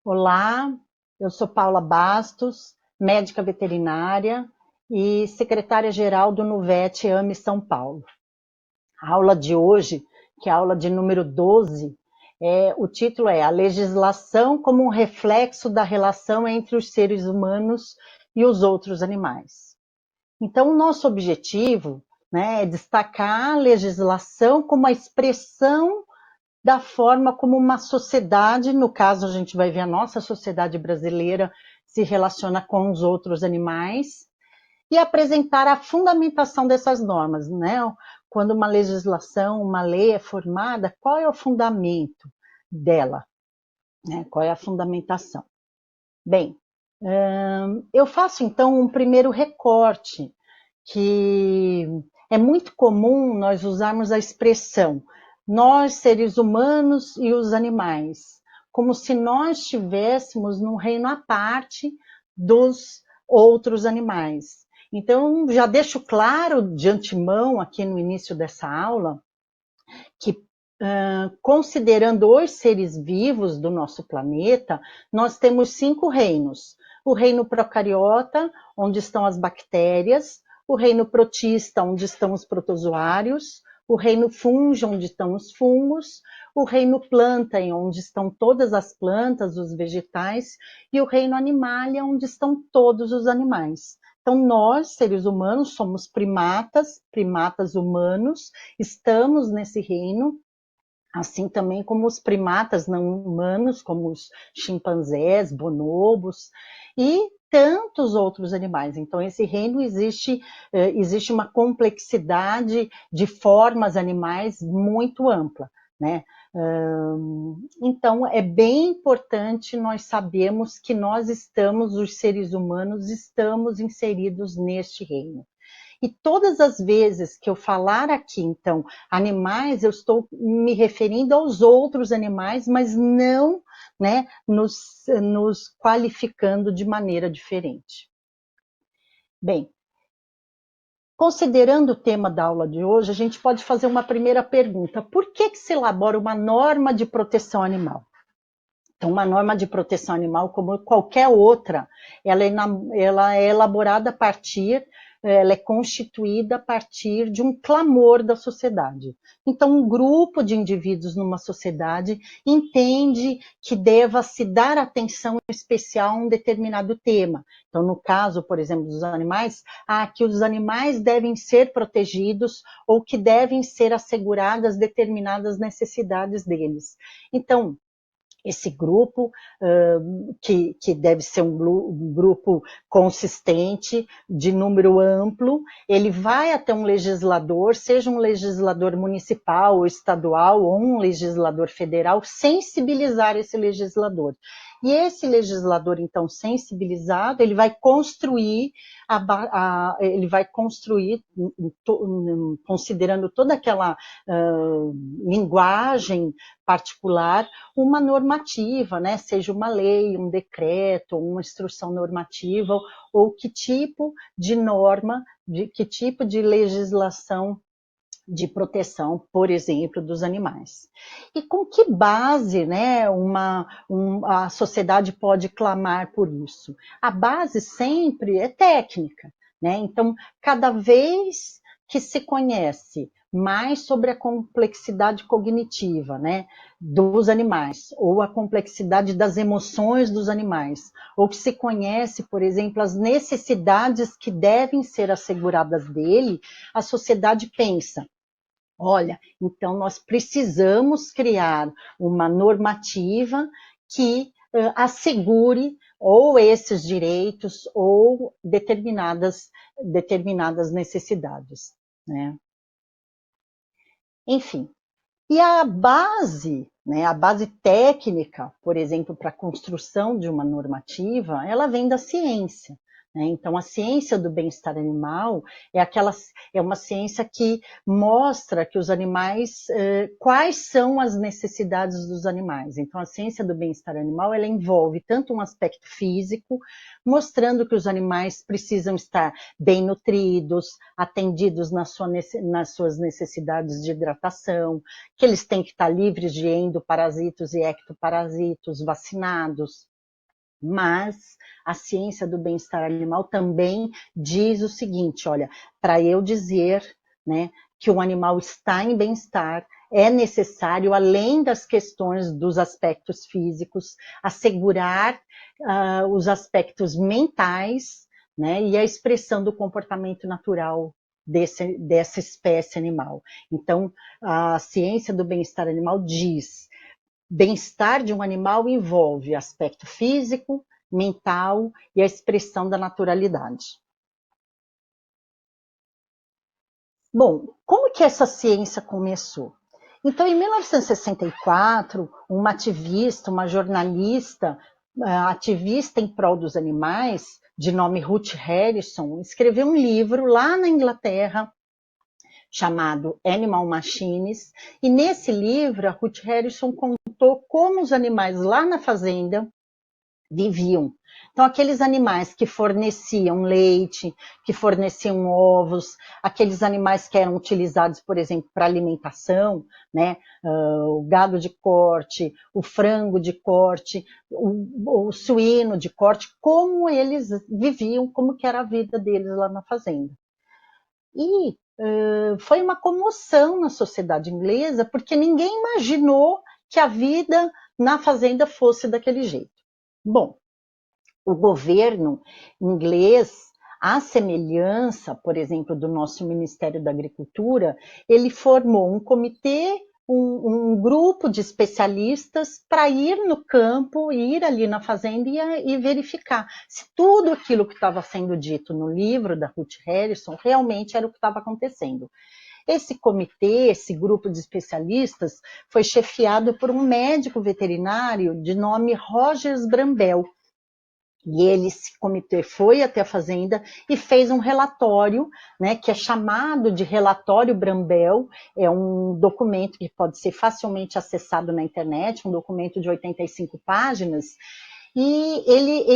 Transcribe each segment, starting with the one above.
Olá, eu sou Paula Bastos, médica veterinária e secretária-geral do Nuvete AME São Paulo. A aula de hoje, que é a aula de número 12, o título é A Legislação como um reflexo da relação entre os seres humanos e os outros animais. Então, o nosso objetivo, né, é destacar a legislação como a expressão da forma como uma sociedade, no caso a gente vai ver a nossa sociedade brasileira, se relaciona com os outros animais, e apresentar a fundamentação dessas normas, né? Quando uma legislação, uma lei é formada, qual é o fundamento dela, né? Qual é a fundamentação? Bem, eu faço então um primeiro recorte, que é muito comum nós usarmos a expressão nós, seres humanos e os animais, como se nós estivéssemos num reino à parte dos outros animais. Então, já deixo claro de antemão, aqui no início dessa aula, que considerando os seres vivos do nosso planeta, nós temos 5 reinos. O reino procariota, onde estão as bactérias, o reino protista, onde estão os protozoários, o reino fungo, onde estão os fungos, o reino planta, onde estão todas as plantas, os vegetais, e o reino animalia, onde estão todos os animais. Então, nós, seres humanos, somos primatas humanos, estamos nesse reino, assim também como os primatas não humanos, como os chimpanzés, bonobos e tantos outros animais. Então, esse reino existe uma complexidade de formas animais muito ampla, né? Então, é bem importante nós sabermos que nós estamos, os seres humanos, estamos inseridos neste reino. E todas as vezes que eu falar aqui, então, animais, eu estou me referindo aos outros animais, mas não, né, nos qualificando de maneira diferente. Bem, considerando o tema da aula de hoje, a gente pode fazer uma primeira pergunta. Por que se elabora uma norma de proteção animal? Então, uma norma de proteção animal, como qualquer outra, ela é elaborada a partir, ela é constituída a partir de um clamor da sociedade. Então, um grupo de indivíduos numa sociedade entende que deva se dar atenção especial a um determinado tema. Então, no caso, por exemplo, dos animais, que os animais devem ser protegidos ou que devem ser asseguradas determinadas necessidades deles. Então, esse grupo, que deve ser um grupo consistente, de número amplo, ele vai até um legislador, seja um legislador municipal ou estadual, ou um legislador federal, sensibilizar esse legislador. E esse legislador, então, sensibilizado, ele vai construir, considerando toda aquela linguagem particular, uma normativa, né? Seja uma lei, um decreto, uma instrução normativa, ou que tipo de norma, que tipo de legislação de proteção, por exemplo, dos animais. E com que base, né, a sociedade pode clamar por isso? A base sempre é técnica, né? Então, cada vez que se conhece mais sobre a complexidade cognitiva, né, dos animais, ou a complexidade das emoções dos animais, ou que se conhece, por exemplo, as necessidades que devem ser asseguradas dele, a sociedade pensa: olha, então nós precisamos criar uma normativa que assegure ou esses direitos ou determinadas necessidades, né? Enfim, e a base, né, a base técnica, por exemplo, para a construção de uma normativa, ela vem da ciência. Né? Então, a ciência do bem-estar animal é uma ciência que mostra que os animais, quais são as necessidades dos animais. Então, a ciência do bem-estar animal, ela envolve tanto um aspecto físico, mostrando que os animais precisam estar bem nutridos, atendidos nas suas necessidades de hidratação, que eles têm que estar livres de endoparasitos e ectoparasitos, vacinados, Mas a ciência do bem-estar animal também diz o seguinte, olha, para eu dizer, né, que o animal está em bem-estar, é necessário, além das questões dos aspectos físicos, assegurar os aspectos mentais, né, e a expressão do comportamento natural dessa espécie animal. Então, a ciência do bem-estar animal diz: bem-estar de um animal envolve aspecto físico, mental e a expressão da naturalidade. Bom, como que essa ciência começou? Então, em 1964, uma ativista, uma jornalista, ativista em prol dos animais, de nome Ruth Harrison, escreveu um livro lá na Inglaterra, chamado Animal Machines, e nesse livro a Ruth Harrison contou como os animais lá na fazenda viviam. Então, aqueles animais que forneciam leite, que forneciam ovos, aqueles animais que eram utilizados, por exemplo, para alimentação, né? O gado de corte, o frango de corte, o suíno de corte, como eles viviam, como que era a vida deles lá na fazenda. E foi uma comoção na sociedade inglesa, porque ninguém imaginou que a vida na fazenda fosse daquele jeito. Bom, o governo inglês, à semelhança, por exemplo, do nosso Ministério da Agricultura, ele formou um comitê, um grupo de especialistas para ir no campo, ir ali na fazenda e verificar se tudo aquilo que estava sendo dito no livro da Ruth Harrison realmente era o que estava acontecendo. Esse comitê, esse grupo de especialistas, foi chefiado por um médico veterinário de nome Rogers Brambell. E esse comitê foi até a fazenda e fez um relatório, né, que é chamado de Relatório Brambell, é um documento que pode ser facilmente acessado na internet, um documento de 85 páginas, e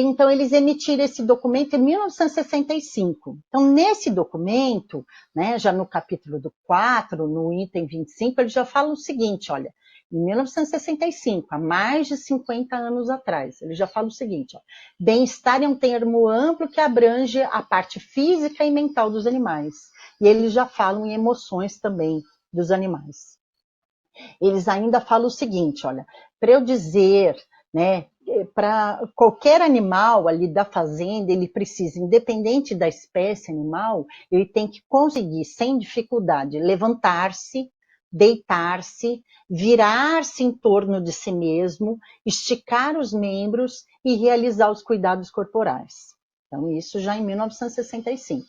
então eles emitiram esse documento em 1965. Então, nesse documento, né, já no capítulo do 4, no item 25, ele já fala o seguinte, olha, em 1965, há mais de 50 anos atrás, ele já fala o seguinte, bem-estar é um termo amplo que abrange a parte física e mental dos animais. E eles já falam em emoções também dos animais. Eles ainda falam o seguinte, olha, para eu dizer, né, para qualquer animal ali da fazenda, ele precisa, independente da espécie animal, ele tem que conseguir, sem dificuldade, levantar-se, deitar-se, virar-se em torno de si mesmo, esticar os membros e realizar os cuidados corporais. Então, isso já em 1965.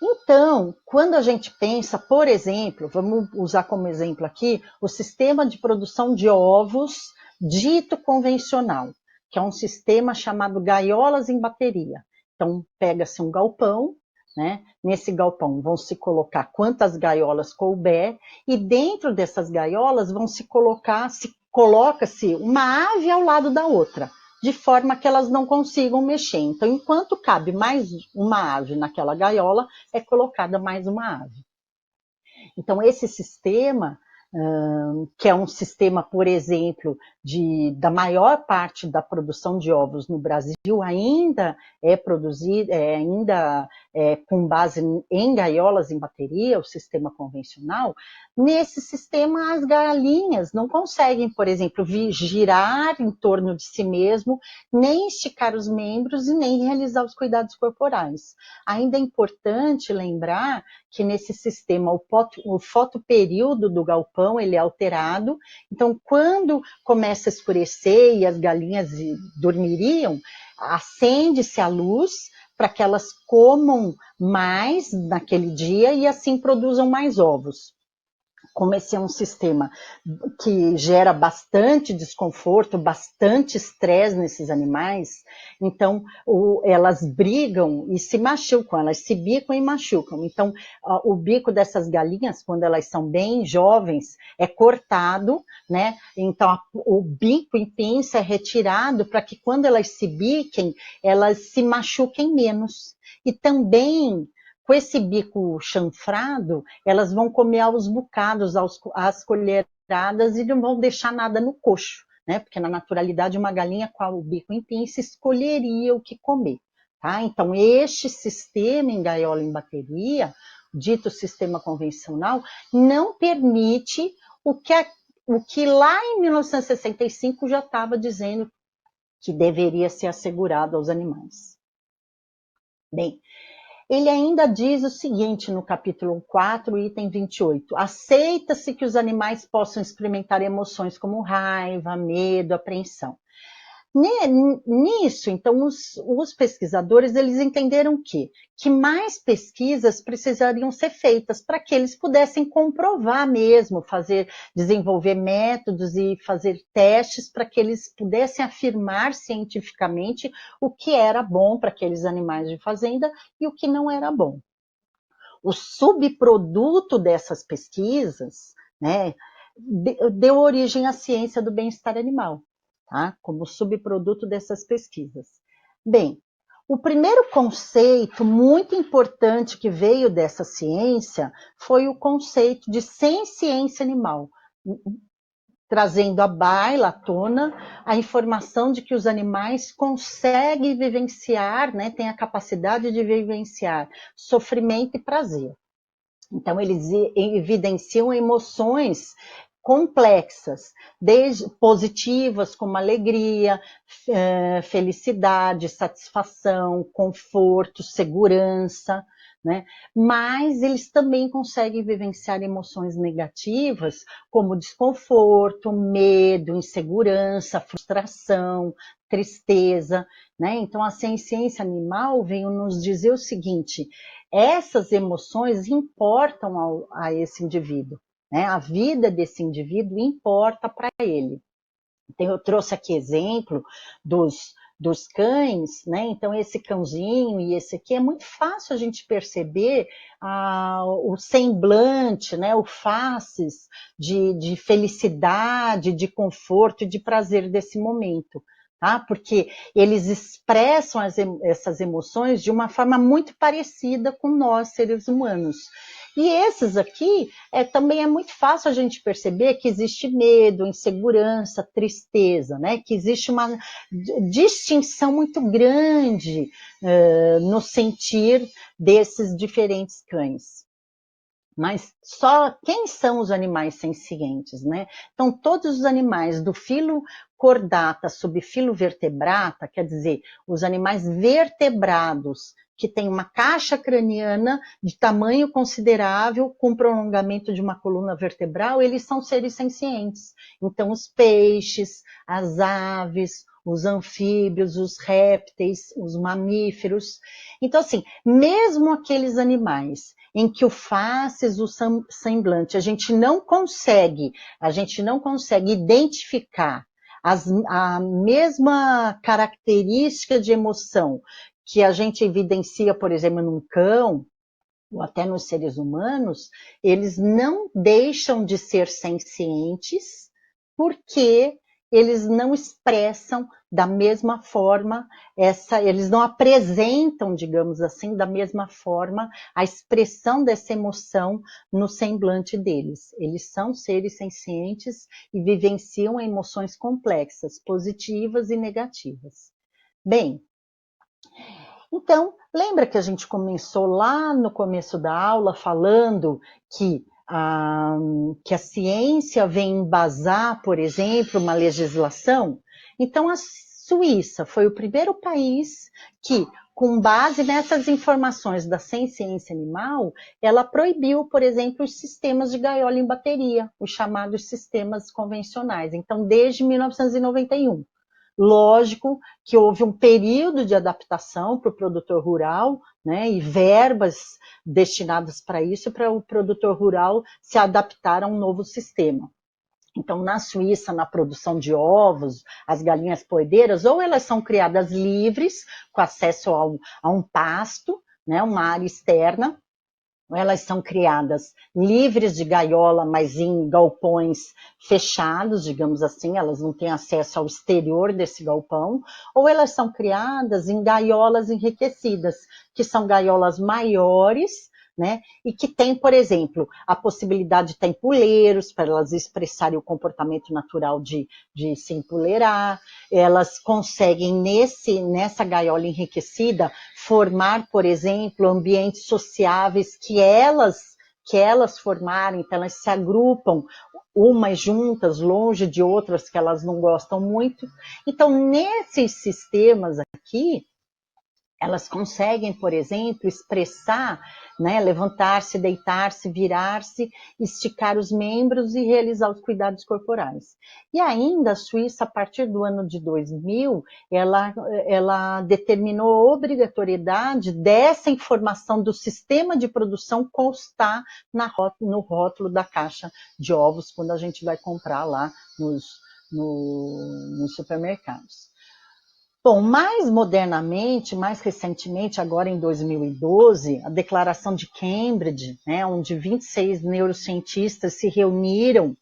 Então, quando a gente pensa, por exemplo, vamos usar como exemplo aqui, o sistema de produção de ovos dito convencional, que é um sistema chamado gaiolas em bateria. Então, pega-se um galpão, né? Nesse galpão vão se colocar quantas gaiolas couber, e dentro dessas gaiolas coloca-se uma ave ao lado da outra, de forma que elas não consigam mexer. Então, enquanto cabe mais uma ave naquela gaiola, é colocada mais uma ave. Então, esse sistema, que é um sistema, por exemplo, da maior parte da produção de ovos no Brasil, ainda é produzido, com base em gaiolas em bateria, o sistema convencional. Nesse sistema, as galinhas não conseguem, por exemplo, girar em torno de si mesmo, nem esticar os membros e nem realizar os cuidados corporais. Ainda é importante lembrar que nesse sistema o fotoperíodo do galpão ele é alterado. Então, quando começa a escurecer e as galinhas dormiriam, acende-se a luz para que elas comam mais naquele dia e assim produzam mais ovos. Como esse é um sistema que gera bastante desconforto, bastante estresse nesses animais, então elas brigam e se machucam, elas se bicam e machucam. Então, o bico dessas galinhas, quando elas são bem jovens, é cortado, né? Então, o bico em pinça é retirado para que quando elas se biquem, elas se machuquem menos. E também, com esse bico chanfrado, elas vão comer aos bocados, às colheradas e não vão deixar nada no coxo, né? Porque na naturalidade uma galinha com o bico em pinça escolheria o que comer, tá? Então este sistema em gaiola em bateria, dito sistema convencional, não permite o que lá em 1965 já estava dizendo que deveria ser assegurado aos animais. Bem, ele ainda diz o seguinte no capítulo 4, item 28. Aceita-se que os animais possam experimentar emoções como raiva, medo, apreensão. Nisso, então, os pesquisadores eles entenderam que mais pesquisas precisariam ser feitas para que eles pudessem comprovar mesmo, desenvolver métodos e fazer testes para que eles pudessem afirmar cientificamente o que era bom para aqueles animais de fazenda e o que não era bom. O subproduto dessas pesquisas, né, deu origem à ciência do bem-estar animal. Tá? Como subproduto dessas pesquisas. Bem, o primeiro conceito muito importante que veio dessa ciência foi o conceito de senciência animal, trazendo à baila, à tona, a informação de que os animais conseguem vivenciar, né, têm a capacidade de vivenciar sofrimento e prazer. Então, eles evidenciam emoções complexas, desde positivas como alegria, felicidade, satisfação, conforto, segurança, né? Mas eles também conseguem vivenciar emoções negativas como desconforto, medo, insegurança, frustração, tristeza, né? Então a ciência animal veio nos dizer o seguinte: essas emoções importam a esse indivíduo, né? A vida desse indivíduo importa para ele. Então, eu trouxe aqui exemplo dos cães, né? Então, esse cãozinho e esse aqui, é muito fácil a gente perceber o semblante, né? O faces de felicidade, de conforto e de prazer desse momento. Tá? Porque eles expressam essas emoções de uma forma muito parecida com nós, seres humanos. E esses aqui, também é muito fácil a gente perceber que existe medo, insegurança, tristeza, né? Que existe uma distinção muito grande no sentir desses diferentes cães. Mas só quem são os animais sencientes, né? Então, todos os animais do filo Chordata, subfilo Vertebrata, quer dizer, os animais vertebrados, que têm uma caixa craniana de tamanho considerável, com prolongamento de uma coluna vertebral, eles são seres sencientes. Então, os peixes, as aves, os anfíbios, os répteis, os mamíferos. Então, assim, mesmo aqueles animais em que o faces, o semblante, a gente não consegue identificar a mesma característica de emoção que a gente evidencia, por exemplo, num cão, ou até nos seres humanos, eles não deixam de ser sencientes porque eles não expressam da mesma forma, eles não apresentam, digamos assim, da mesma forma a expressão dessa emoção no semblante deles. Eles são seres sencientes e vivenciam emoções complexas, positivas e negativas. Bem, então, lembra que a gente começou lá no começo da aula falando que a ciência vem embasar, por exemplo, uma legislação? Então, a Suíça foi o primeiro país que, com base nessas informações da ciência animal, ela proibiu, por exemplo, os sistemas de gaiola em bateria, os chamados sistemas convencionais. Então, desde 1991. Lógico que houve um período de adaptação para o produtor rural, né, e verbas destinadas para isso, para o produtor rural se adaptar a um novo sistema. Então, na Suíça, na produção de ovos, as galinhas poedeiras, ou elas são criadas livres, com acesso a um pasto, né, uma área externa, elas são criadas livres de gaiola, mas em galpões fechados, digamos assim, elas não têm acesso ao exterior desse galpão, ou elas são criadas em gaiolas enriquecidas, que são gaiolas maiores, né? E que tem, por exemplo, a possibilidade de ter empoleiros, para elas expressarem o comportamento natural de se empoleirar. Elas conseguem, nessa gaiola enriquecida, formar, por exemplo, ambientes sociáveis que elas formarem, então elas se agrupam umas juntas, longe de outras que elas não gostam muito. Então, nesses sistemas aqui, elas conseguem, por exemplo, expressar, né, levantar-se, deitar-se, virar-se, esticar os membros e realizar os cuidados corporais. E ainda a Suíça, a partir do ano de 2000, ela determinou a obrigatoriedade dessa informação do sistema de produção constar no rótulo da caixa de ovos, quando a gente vai comprar lá nos supermercados. Bom, mais modernamente, mais recentemente, agora em 2012, a Declaração de Cambridge, né, onde 26 neurocientistas se reuniram,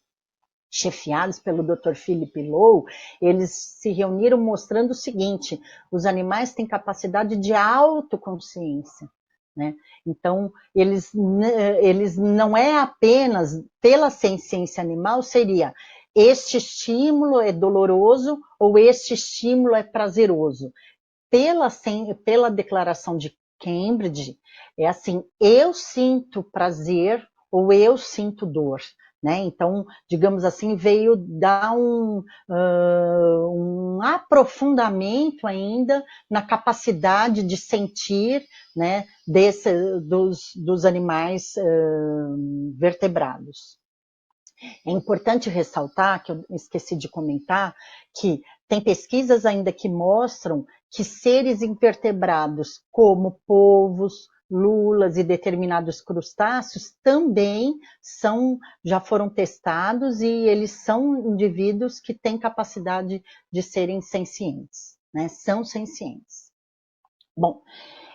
chefiados pelo Dr. Philip Lowe, eles se reuniram mostrando o seguinte: os animais têm capacidade de autoconsciência. Né? Então, eles não é apenas pela ciência animal, seria este estímulo é doloroso ou este estímulo é prazeroso. Pela declaração de Cambridge, é assim, eu sinto prazer ou eu sinto dor. Né? Então, digamos assim, veio dar um aprofundamento ainda na capacidade de sentir, né, dos animais vertebrados. É importante ressaltar, que eu esqueci de comentar, que tem pesquisas ainda que mostram que seres invertebrados, como polvos, lulas e determinados crustáceos, também já foram testados e eles são indivíduos que têm capacidade de serem sencientes, né? São sencientes. Bom,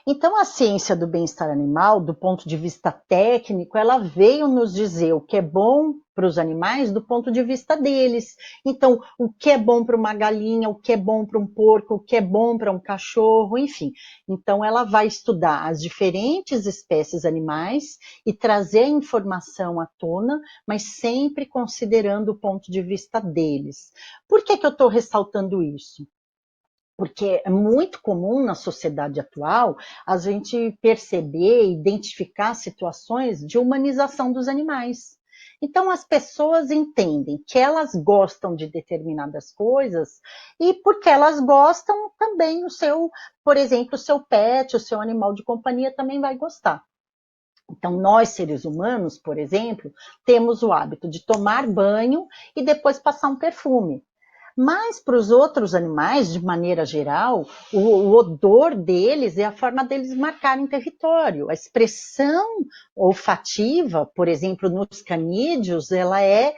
então, a ciência do bem-estar animal, do ponto de vista técnico, ela veio nos dizer o que é bom para os animais do ponto de vista deles. Então, o que é bom para uma galinha, o que é bom para um porco, o que é bom para um cachorro, enfim. Então, ela vai estudar as diferentes espécies animais e trazer a informação à tona, mas sempre considerando o ponto de vista deles. Por que eu estou ressaltando isso? Porque é muito comum na sociedade atual a gente perceber e identificar situações de humanização dos animais. Então, as pessoas entendem que elas gostam de determinadas coisas e porque elas gostam, também por exemplo, o seu pet, o seu animal de companhia também vai gostar. Então, nós, seres humanos, por exemplo, temos o hábito de tomar banho e depois passar um perfume. Mas para os outros animais, de maneira geral, o odor deles é a forma deles marcarem território. A expressão olfativa, por exemplo, nos canídeos, ela é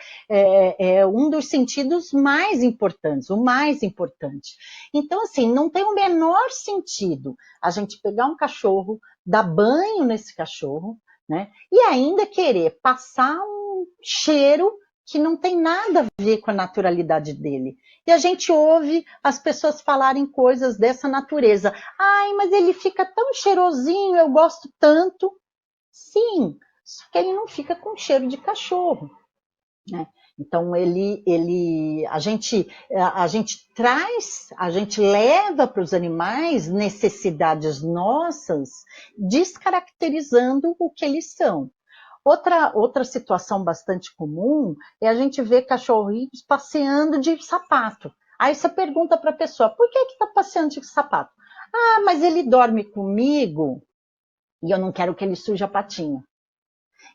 um dos sentidos mais importantes, o mais importante. Então, assim, não tem o menor sentido a gente pegar um cachorro, dar banho nesse cachorro, né, e ainda querer passar um cheiro que não tem nada a ver com a naturalidade dele. E a gente ouve as pessoas falarem coisas dessa natureza. Ai, mas ele fica tão cheirosinho, eu gosto tanto. Sim, só que ele não fica com cheiro de cachorro. Né? Então, a gente leva para os animais necessidades nossas, descaracterizando o que eles são. Outra situação bastante comum é a gente ver cachorrinhos passeando de sapato. Aí você pergunta para a pessoa, por que está passeando de sapato? Ah, mas ele dorme comigo e eu não quero que ele suje a patinha.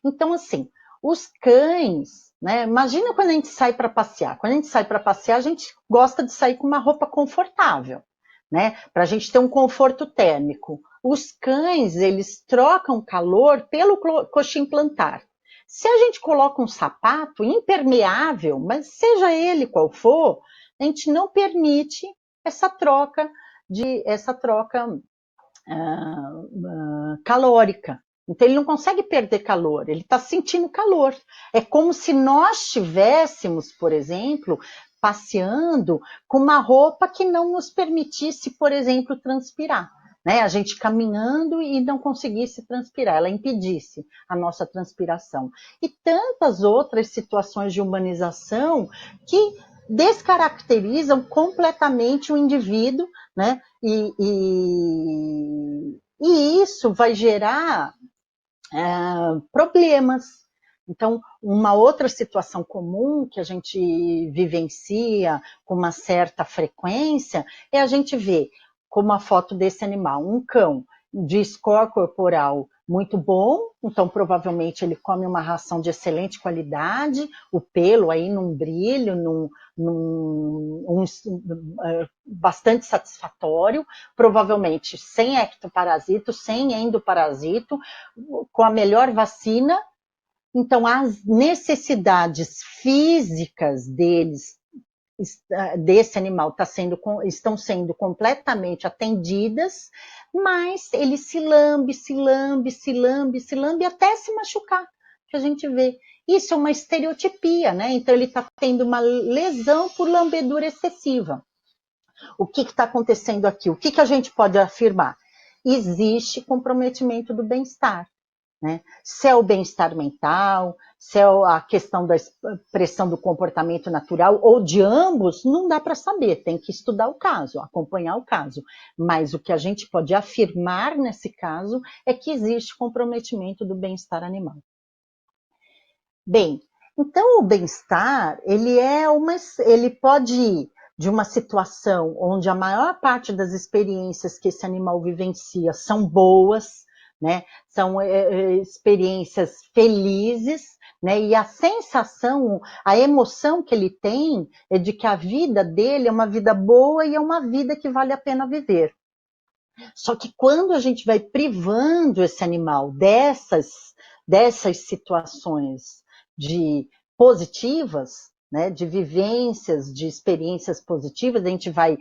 Então, assim, os cães, né? Imagina quando a gente sai para passear. Quando a gente sai para passear, a gente gosta de sair com uma roupa confortável, né? Para a gente ter um conforto térmico. Os cães, eles trocam calor pelo coxim plantar. Se a gente coloca um sapato impermeável, mas seja ele qual for, a gente não permite essa troca calórica. Então ele não consegue perder calor, ele está sentindo calor. É como se nós estivéssemos, por exemplo, passeando com uma roupa que não nos permitisse, por exemplo, transpirar. né? A gente caminhando e não conseguisse transpirar, ela impedisse a nossa transpiração. E tantas outras situações de humanização que descaracterizam completamente o indivíduo, né? E isso vai gerar problemas. Então, uma outra situação comum que a gente vivencia com uma certa frequência é a gente ver, como a foto desse animal, um cão de score corporal muito bom, então provavelmente ele come uma ração de excelente qualidade, o pelo aí num brilho, bastante satisfatório, provavelmente sem ectoparasito, sem endoparasito, com a melhor vacina. Então, as necessidades físicas desse animal estão sendo completamente atendidas, mas ele se lambe até se machucar, que a gente vê. Isso é uma estereotipia, né? Então, ele está tendo uma lesão por lambedura excessiva. O que está acontecendo aqui? O que a gente pode afirmar? Existe comprometimento do bem-estar. Né? Se é o bem-estar mental, se é a questão da expressão do comportamento natural, ou de ambos, não dá para saber, tem que estudar o caso, acompanhar o caso. Mas o que a gente pode afirmar nesse caso é que existe comprometimento do bem-estar animal. Bem, então o bem-estar, ele pode ir de uma situação onde a maior parte das experiências que esse animal vivencia são boas, né? São experiências felizes, né? E a sensação, a emoção que ele tem é de que a vida dele é uma vida boa e é uma vida que vale a pena viver. Só que quando a gente vai privando esse animal dessas situações de positivas, né, de vivências, de experiências positivas, a gente vai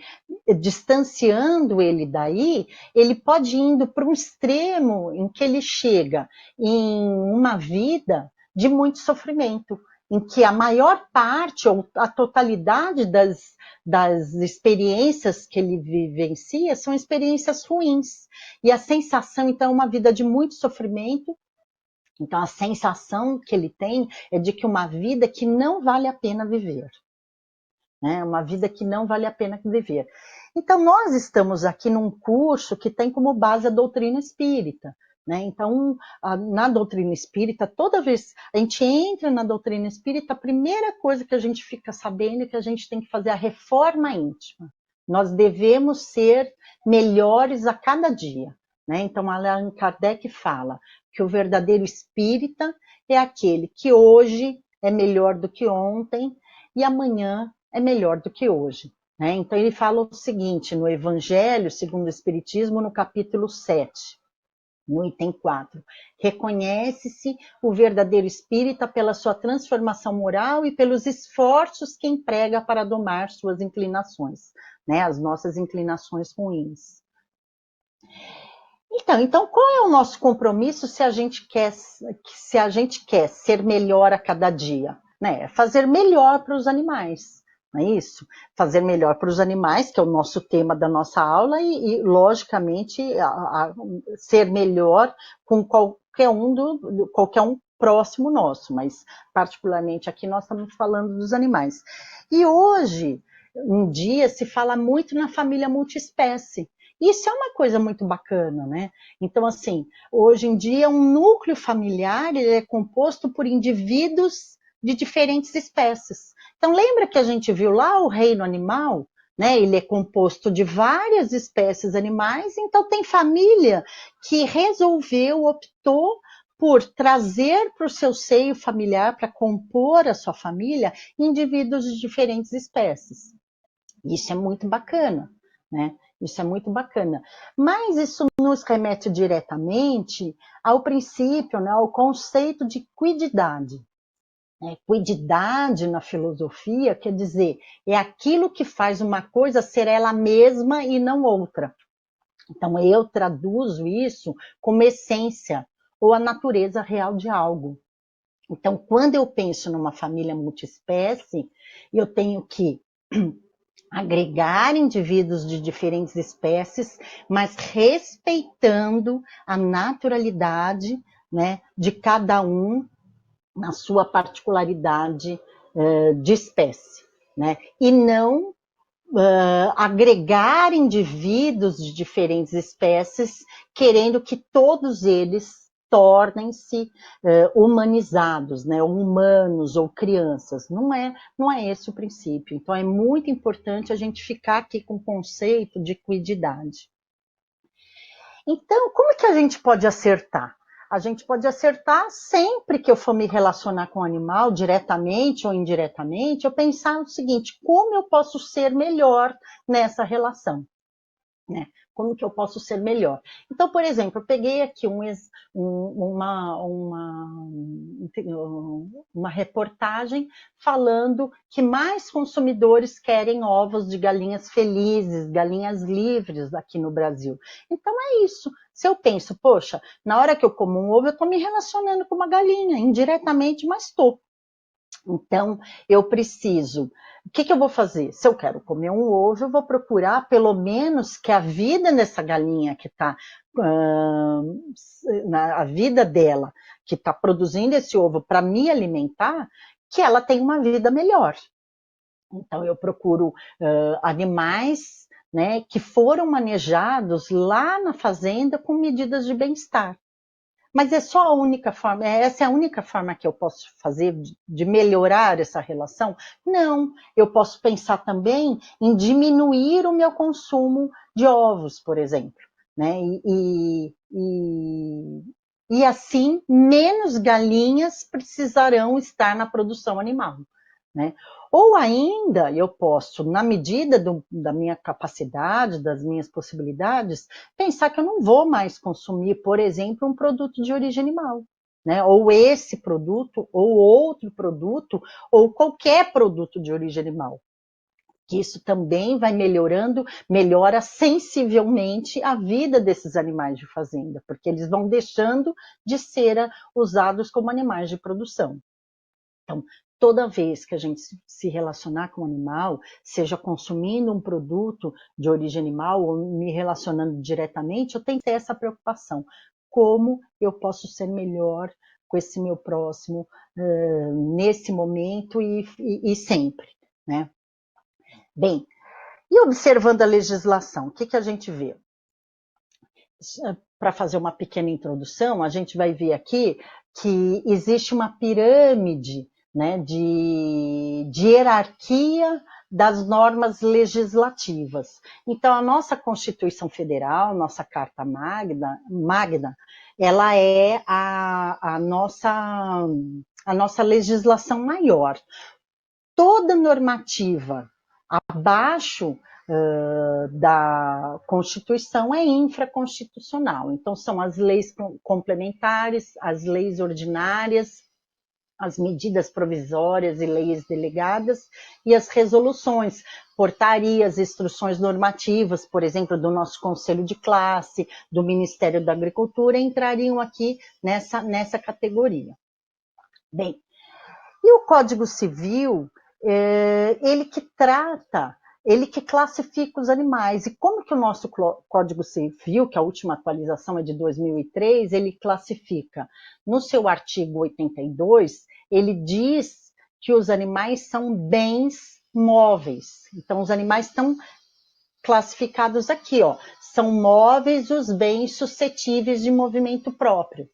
distanciando ele daí, ele pode ir indo para um extremo em que ele chega em uma vida de muito sofrimento, em que a maior parte ou a totalidade das experiências que ele vivencia são experiências ruins. E a sensação, então, é uma vida de muito sofrimento. Então, a sensação que ele tem é de que uma vida que não vale a pena viver. Né? Uma vida que não vale a pena viver. Então, nós estamos aqui num curso que tem como base a doutrina espírita. Né? Então, na doutrina espírita, toda vez a gente entra na doutrina espírita, a primeira coisa que a gente fica sabendo é que a gente tem que fazer a reforma íntima. Nós devemos ser melhores a cada dia. Né? Então, Allan Kardec fala que o verdadeiro espírita é aquele que hoje é melhor do que ontem e amanhã é melhor do que hoje. Né? Então, ele fala o seguinte, no Evangelho segundo o Espiritismo, no capítulo 7, no item 4, reconhece-se o verdadeiro espírita pela sua transformação moral e pelos esforços que emprega para domar suas inclinações, né, as nossas inclinações ruins. Então, qual é o nosso compromisso se a gente quer ser melhor a cada dia? Né? É fazer melhor para os animais. Não é isso? Fazer melhor para os animais, que é o nosso tema da nossa aula, e logicamente, ser melhor com qualquer um próximo nosso, mas particularmente aqui nós estamos falando dos animais. E hoje, um dia, se fala muito na família multiespécie. Isso é uma coisa muito bacana, né? Então, assim, hoje em dia, um núcleo familiar ele é composto por indivíduos de diferentes espécies. Então, lembra que a gente viu lá o reino animal? Né? Ele é composto de várias espécies animais, então tem família que optou por trazer para o seu seio familiar, para compor a sua família, indivíduos de diferentes espécies. Isso é muito bacana, né? Isso é muito bacana. Mas isso nos remete diretamente ao princípio, né, ao conceito de quididade. Quididade na filosofia quer dizer, é aquilo que faz uma coisa ser ela mesma e não outra. Então, eu traduzo isso como essência ou a natureza real de algo. Então, quando eu penso numa família multiespécie, eu tenho que agregar indivíduos de diferentes espécies, mas respeitando a naturalidade, né, de cada um na sua particularidade de espécie, né? E não agregar indivíduos de diferentes espécies, querendo que todos eles tornem-se humanizados, né, humanos ou crianças. Não é esse o princípio. Então é muito importante a gente ficar aqui com o conceito de equidade. Então, como é que a gente pode acertar? A gente pode acertar sempre que eu for me relacionar com o animal, diretamente ou indiretamente, eu pensar o seguinte: como eu posso ser melhor nessa relação? Né? Como que eu posso ser melhor? Então, por exemplo, eu peguei aqui uma reportagem falando que mais consumidores querem ovos de galinhas felizes, galinhas livres aqui no Brasil. Então é isso. Se eu penso, poxa, na hora que eu como um ovo, eu estou me relacionando com uma galinha, indiretamente, mas estou. Então, eu preciso. O que eu vou fazer? Se eu quero comer um ovo, eu vou procurar pelo menos que a vida dessa galinha que está, a vida dela, que está produzindo esse ovo para me alimentar, que ela tenha uma vida melhor. Então, eu procuro animais, né, que foram manejados lá na fazenda com medidas de bem-estar. Mas é só a única forma, essa é a única forma que eu posso fazer de melhorar essa relação? Não, eu posso pensar também em diminuir o meu consumo de ovos, por exemplo, né? E assim, menos galinhas precisarão estar na produção animal, né? Ou ainda, eu posso, na medida da minha capacidade, das minhas possibilidades, pensar que eu não vou mais consumir, por exemplo, um produto de origem animal, né? Ou esse produto, ou outro produto, ou qualquer produto de origem animal. Que isso também vai melhora sensivelmente a vida desses animais de fazenda, porque eles vão deixando de ser usados como animais de produção. Então, toda vez que a gente se relacionar com um animal, seja consumindo um produto de origem animal ou me relacionando diretamente, eu tenho que ter essa preocupação. Como eu posso ser melhor com esse meu próximo nesse momento e sempre, né? Bem, e observando a legislação, o que a gente vê? Para fazer uma pequena introdução, a gente vai ver aqui que existe uma pirâmide, né, de hierarquia das normas legislativas. Então, a nossa Constituição Federal, nossa Carta Magna, ela é a nossa legislação maior. Toda normativa abaixo da Constituição é infraconstitucional. Então, são as leis complementares, as leis ordinárias, as medidas provisórias e leis delegadas e as resoluções, portarias, instruções normativas, por exemplo, do nosso Conselho de Classe, do Ministério da Agricultura, entrariam aqui nessa categoria. Bem, e o Código Civil, ele que classifica os animais. E como que o nosso Código Civil, que a última atualização é de 2003, ele classifica? No seu artigo 82, ele diz que os animais são bens móveis. Então, os animais estão classificados aqui, ó. São móveis os bens suscetíveis de movimento próprio.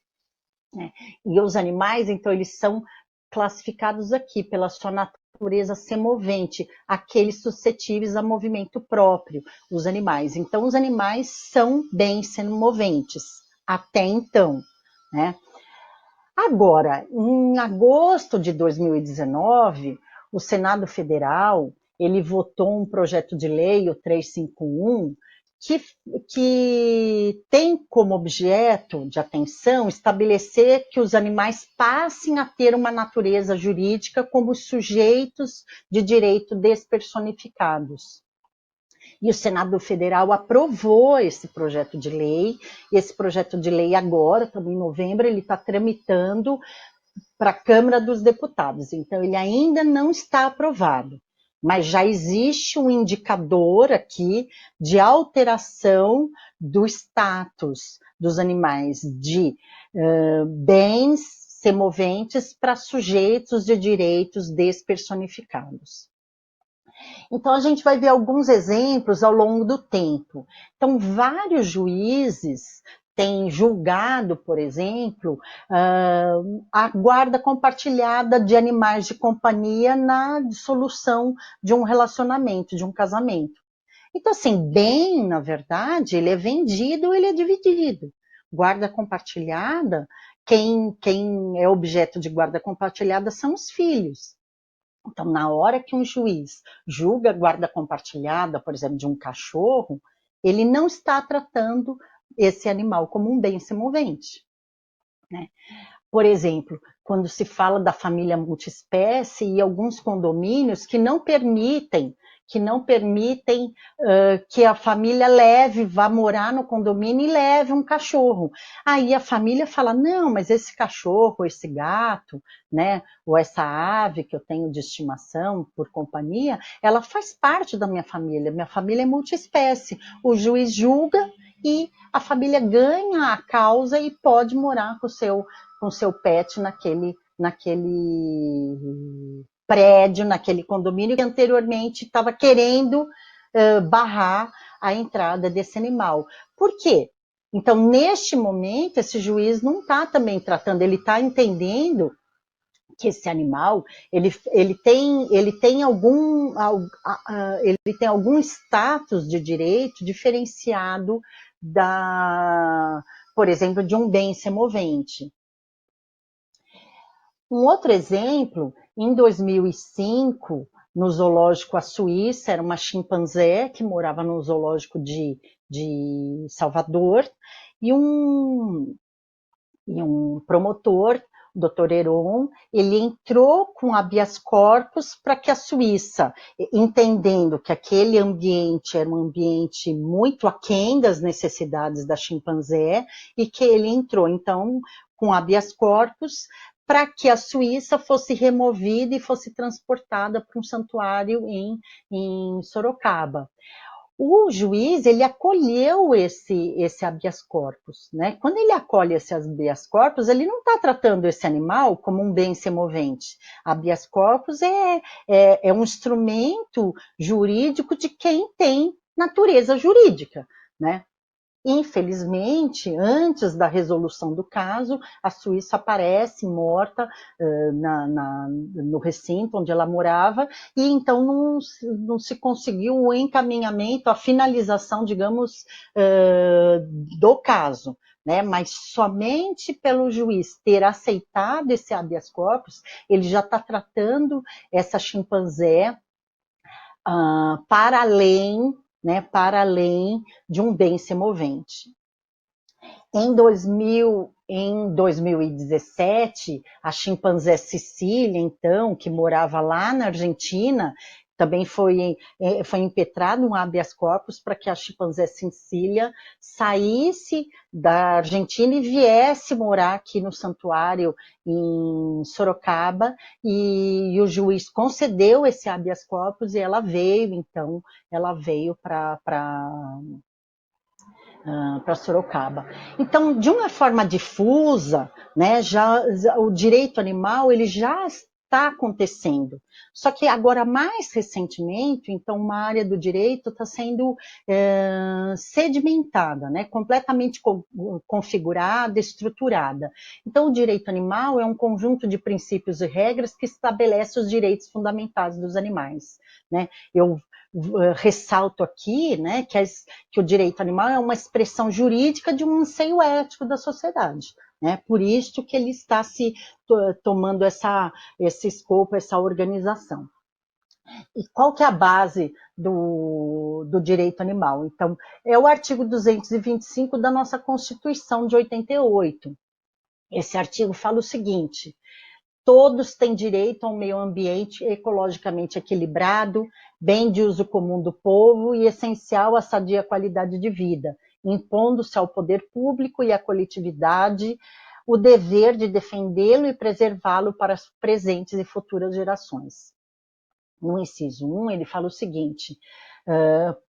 Né? E os animais, então, eles são classificados aqui pela sua natureza semovente, aqueles suscetíveis a movimento próprio, os animais. Então, os animais são bens semoventes, até então, né? Agora, em agosto de 2019, o Senado Federal, ele votou um projeto de lei, o 351, que tem como objeto de atenção estabelecer que os animais passem a ter uma natureza jurídica como sujeitos de direito despersonificados. E o Senado Federal aprovou esse projeto de lei, e esse projeto de lei agora, também em novembro, ele está tramitando para a Câmara dos Deputados, então ele ainda não está aprovado. mas já existe um indicador aqui de alteração do status dos animais de bens semoventes para sujeitos de direitos despersonificados. Então, a gente vai ver alguns exemplos ao longo do tempo. Então, vários juízes têm julgado, por exemplo, a guarda compartilhada de animais de companhia na dissolução de um relacionamento, de um casamento. Então, assim, bem, na verdade, ele é vendido, ele é dividido. Guarda compartilhada, quem é objeto de guarda compartilhada são os filhos. Então, na hora que um juiz julga a guarda compartilhada, por exemplo, de um cachorro, ele não está tratando esse animal como um bem semovente, né? Por exemplo, quando se fala da família multiespécie e alguns condomínios que não permitem que a família vá morar no condomínio e leve um cachorro. Aí a família fala, não, mas esse cachorro, esse gato, né, ou essa ave que eu tenho de estimação por companhia, ela faz parte da minha família é multiespécie. O juiz julga e a família ganha a causa e pode morar com o seu pet naquele prédio, naquele condomínio que anteriormente estava querendo barrar a entrada desse animal. Por quê? Então, neste momento, esse juiz não está também tratando, ele está entendendo que esse animal ele tem algum status de direito diferenciado por exemplo, de um bem semovente. Um outro exemplo, em 2005, no zoológico A Suíça, era uma chimpanzé que morava no zoológico de Salvador, e um promotor, o Dr. Heron, ele entrou com habeas corpus para que a Suíça, entendendo que aquele ambiente era um ambiente muito aquém das necessidades da chimpanzé, e que ele entrou, então, com habeas corpus para que a Suíça fosse removida e fosse transportada para um santuário em Sorocaba. O juiz, ele acolheu esse habeas corpus, né? Quando ele acolhe esse habeas corpus, ele não está tratando esse animal como um bem semovente. Habeas corpus é um instrumento jurídico de quem tem natureza jurídica, né? Infelizmente, antes da resolução do caso, a Suíça aparece morta no recinto onde ela morava, e então não se conseguiu o encaminhamento, a finalização, digamos, do caso, né? Mas somente pelo juiz ter aceitado esse habeas corpus, ele já está tratando essa chimpanzé para além, né, para além de um bem semovente. Em 2017, a chimpanzé Cecília, então, que morava lá na Argentina, também foi impetrado um habeas corpus para que a chimpanzé Cecília saísse da Argentina e viesse morar aqui no santuário em Sorocaba, e o juiz concedeu esse habeas corpus e ela veio para Sorocaba. Então, de uma forma difusa, né, o direito animal ele já está acontecendo. Só que agora, mais recentemente, então, uma área do direito está sendo sedimentada, né, completamente configurada, estruturada. Então, o direito animal é um conjunto de princípios e regras que estabelece os direitos fundamentais dos animais, né? Eu ressalto aqui, né, que o direito animal é uma expressão jurídica de um anseio ético da sociedade, né? Por isso que ele está se tomando esse escopo, essa organização. E qual que é a base do direito animal? Então, é o artigo 225 da nossa Constituição de 88. Esse artigo fala o seguinte: todos têm direito a um meio ambiente ecologicamente equilibrado, bem de uso comum do povo e essencial à sadia qualidade de vida, impondo-se ao poder público e à coletividade o dever de defendê-lo e preservá-lo para as presentes e futuras gerações. No inciso 1, ele fala o seguinte: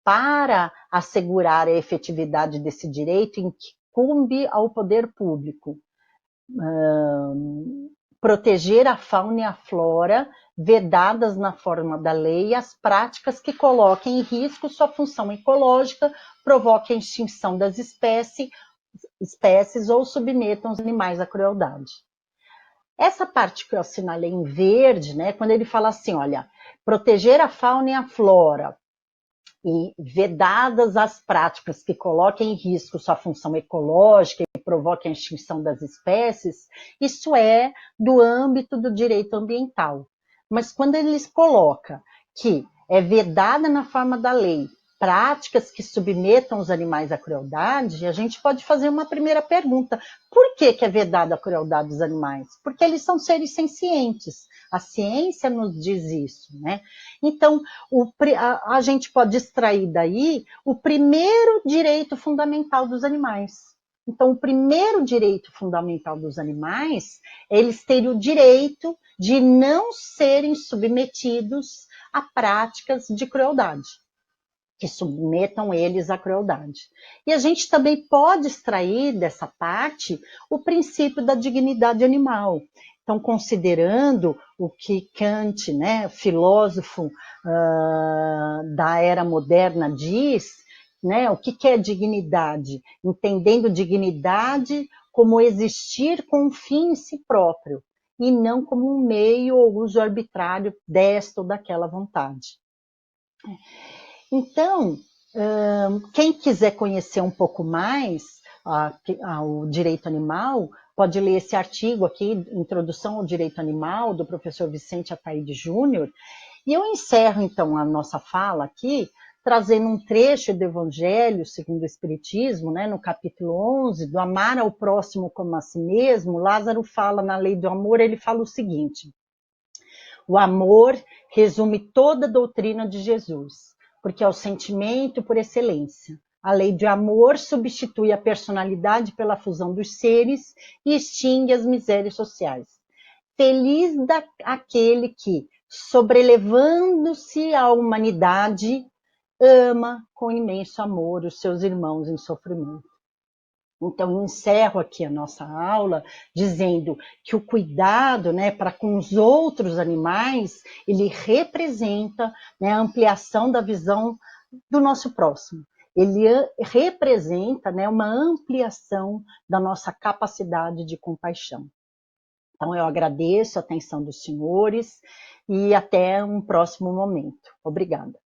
para assegurar a efetividade desse direito, incumbe ao poder público proteger a fauna e a flora, vedadas na forma da lei, as práticas que coloquem em risco sua função ecológica, provoquem a extinção das espécies ou submetam os animais à crueldade. Essa parte que eu assinalei em verde, né, quando ele fala assim, olha, proteger a fauna e a flora, e vedadas as práticas que coloquem em risco sua função ecológica e provoquem a extinção das espécies, isso é do âmbito do direito ambiental. Mas quando eles colocam que é vedada na forma da lei práticas que submetam os animais à crueldade, a gente pode fazer uma primeira pergunta. Por que é vedada a crueldade dos animais? Porque eles são seres sencientes. A ciência nos diz isso, né? Então, a gente pode extrair daí o primeiro direito fundamental dos animais. Então, o primeiro direito fundamental dos animais é eles terem o direito de não serem submetidos a práticas de crueldade, que submetam eles à crueldade. E a gente também pode extrair dessa parte o princípio da dignidade animal. Então, considerando o que Kant, né, filósofo da era moderna, diz, né, o que é dignidade? Entendendo dignidade como existir com um fim em si próprio, e não como um meio ou uso arbitrário desta ou daquela vontade. Então, quem quiser conhecer um pouco mais o direito animal, pode ler esse artigo aqui, Introdução ao Direito Animal, do professor Vicente Ataíde Júnior. E eu encerro, então, a nossa fala aqui, trazendo um trecho do Evangelho segundo o Espiritismo, né, no capítulo 11, do amar ao próximo como a si mesmo. Lázaro fala na lei do amor, ele fala o seguinte: o amor resume toda a doutrina de Jesus, porque é o sentimento por excelência. A lei de amor substitui a personalidade pela fusão dos seres e extingue as misérias sociais. Feliz aquele que, sobrelevando-se à humanidade, ama com imenso amor os seus irmãos em sofrimento. Então, eu encerro aqui a nossa aula dizendo que o cuidado, né, para com os outros animais, ele representa, né, a ampliação da visão do nosso próximo. Ele representa, né, uma ampliação da nossa capacidade de compaixão. Então, eu agradeço a atenção dos senhores e até um próximo momento. Obrigada.